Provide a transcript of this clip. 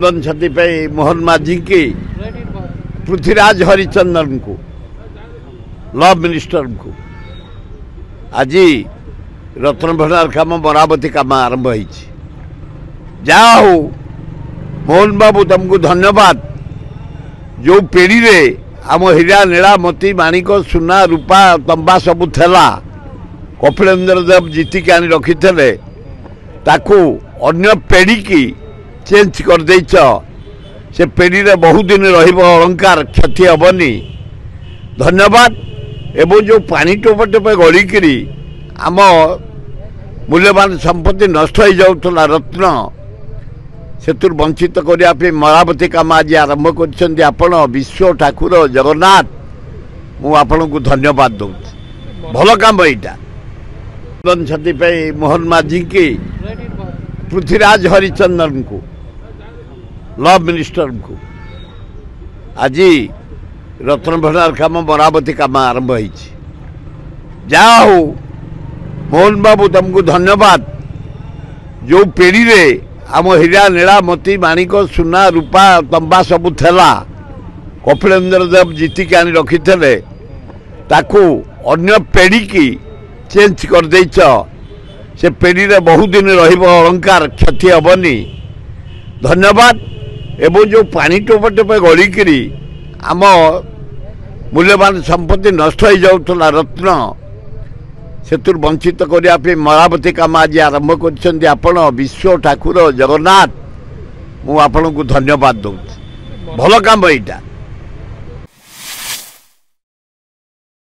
मोहन माझी की पृथ्वीराज हरिचंदन को लॉ मिनिस्टर को आज रत्न भंडार काम मरामती काम आरंभ हो जाओ मोहन बाबू तुमको धन्यवाद। जो पीढ़ी रे आम हीरा नीला मोती माणिक सुना रूपा तंबा सबू थेला कपिलेन्द्र देव जीतिक आनी रखी थे ताकू अन्य पेढ़ी की चेंज कर देच से पेढ़ी रे बहुत दिन अलंकार क्षति हेनी धन्यवाद। एवं जो पानी टोपे टोपे गलिकी आम मूल्यवान संपत्ति नष्ट हो जाऊला रत्न से वंचित करने मरामती काम आज आरंभ कर विश्व ठाकुर जगन्नाथ मु आपण को धन्यवाद दूँ भल काम यहाँ मोहन माझी की पृथ्वीराज हरिचंदन को लॉ मिनिस्टर को आज रत्न भंडार काम मरामती काम आरंभ हो जाओ मोहन बाबू तुमको धन्यवाद। जो पीढ़ी रे आम हीरा नीला मोती माणिक सुना रूपा तंबा सबू थेला कपिलेन्द्र देव जीतिक आनी रखी थे ताकू अन्य पेढ़ी की चेंज कर देच से पेढ़ी रे बहुत दिन अलंकार क्षति हेनी धन्यवाद। एवं जो पानी टोपे टोपे गलिकी आम मूल्यवान संपत्ति नष्ट हो जाऊला रत्न से वंचित करने मरामती काम आज आरंभ कर विश्व ठाकुर जगन्नाथ मु आपण को धन्यवाद दूँ भल काम यहाँ।